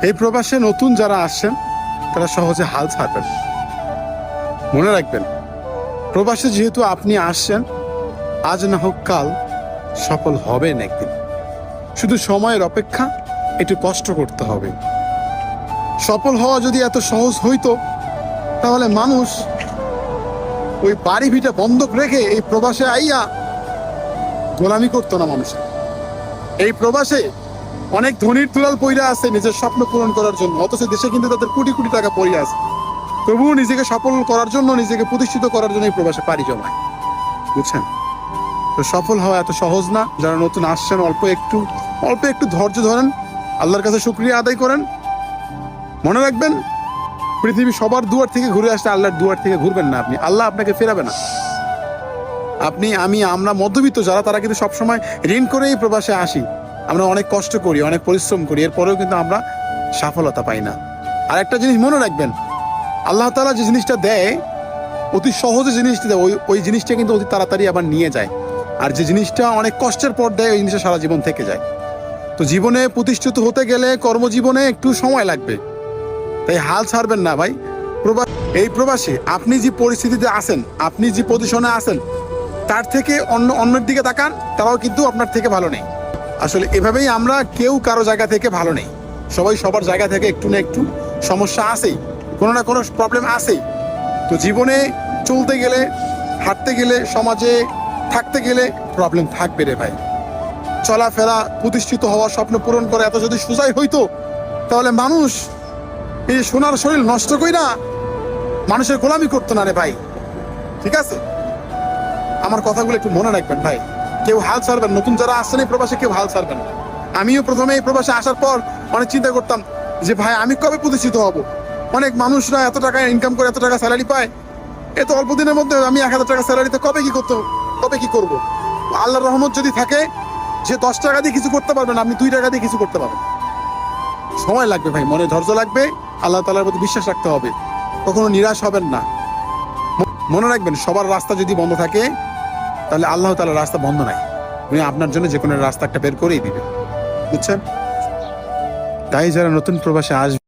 এই প্রবাসে নতুন যারা আসছেন তারা সহজে হাল ছাড়বেন। মনে রাখবেন, প্রবাসে যেহেতু আপনি আসছেন, আজ না হোক কাল সফল হবেন একদিন। শুধু সময়ের অপেক্ষা, একটু কষ্ট করতে হবে। সফল হওয়া যদি এত সহজ হইতো তাহলে মানুষ ওই বাড়ি ভিটা বন্ধক রেখে এই প্রবাসে আইয়া গোলামি করতো না মানুষের। এই প্রবাসে অনেক ধনীর দুলাল পইরা আছে নিজের স্বপ্ন পূরণ করার জন্য, অথচ দেশে কিন্তু তাদের কোটি কোটি টাকা পড়ে আছে, তবুও নিজেকে সফল করার জন্য, নিজেকে প্রতিষ্ঠিত করার জন্য এই প্রবাসে পাড়ি জমায়। বুঝছেন? তো সফল হওয়া এত সহজ না। যারা নতুন আসছেন অল্প একটু ধৈর্য ধরেন, আল্লাহর কাছে শুকরিয়া আদায় করেন। মনে রাখবেন, পৃথিবী সবার দুয়ার থেকে ঘুরে আসলে আল্লাহর দুয়ার থেকে ঘুরবেন না আপনি, আল্লাহ আপনাকে ফেরাবে না। আপনি, আমি, আমরা মধ্যবিত্ত যারা, তারা কিন্তু সবসময় ঋণ করেই প্রবাসে আসি। আমরা অনেক কষ্ট করি, অনেক পরিশ্রম করি, এরপরেও কিন্তু আমরা সফলতা পাই না। আর একটা জিনিস মনে রাখবেন, আল্লাহ তাআলা যে জিনিসটা দেয়, অতি সহজে জিনিসটা দেয়, ওই জিনিসটা কিন্তু অতি তাড়াতাড়ি আবার নিয়ে যায়। আর যে জিনিসটা অনেক কষ্টের পর দেয়, ওই জিনিসটা সারা জীবন থেকে যায়। তো জীবনে প্রতিষ্ঠিত হতে গেলে কর্মজীবনে একটু সময় লাগবে, তাই হাল ছাড়বেন না ভাই। এই প্রবাসে আপনি যে পরিস্থিতিতে আছেন, আপনি যে পজিশনে আছেন, তার থেকে অন্যের দিকে তাকান, তারাও কিন্তু আপনার থেকে ভালো নেই। আসলে এভাবেই আমরা কেউ কারো জায়গা থেকে ভালো নেই। সবাই সবার জায়গা থেকে একটু না একটু সমস্যা আছেই, কোনো না কোনো প্রবলেম আছেই। তো জীবনে চলতে গেলে, হাঁটতে গেলে, সমাজে থাকতে গেলে প্রবলেম থাকবে রে ভাই। চলাফেরা, প্রতিষ্ঠিত হওয়া, স্বপ্ন পূরণ করা এত যদি সোজাই হইতো, তাহলে মানুষ এই সোনার শরীর নষ্ট কইরা মানুষের গোলামি করতো না রে ভাই। ঠিক আছে? আমার কথাগুলো একটু মনে রাখবেন ভাই। কেউ হাল ছাড়বেন, নতুন যারা আসছেন এই প্রবাসে কেউ হাল ছাড়বেন না। আমিও প্রথমে এই প্রবাসে আসার পর অনেক চিন্তা করতাম যে ভাই আমি কবে প্রতিষ্ঠিত হব। অনেক মানুষরা এত টাকা ইনকাম করে, এত টাকা স্যালারি পায়, এত অল্প দিনের মধ্যে আমি 1000 টাকা স্যালারিতে কবে কি করব। আল্লাহর রহমত যদি থাকে, যে 10 টাকা দিয়ে কিছু করতে পারবেন, আপনি 2 টাকা দিয়ে কিছু করতে পারবেন। সময় লাগবে ভাই, মনে ধৈর্য লাগবে, আল্লাহ তাআলার প্রতি বিশ্বাস রাখতে হবে, কখনো নিরাশ হবেন না। মনে রাখবেন, সবার রাস্তা যদি বন্ধ থাকে, তাহলে আল্লাহ তাআলার রাস্তা বন্ধ নাই, উনি আপনার জন্য যে কোনো রাস্তা একটা বের করেই দিবে। বুঝছেন? তাই যারা নতুন প্রবাসে আসবে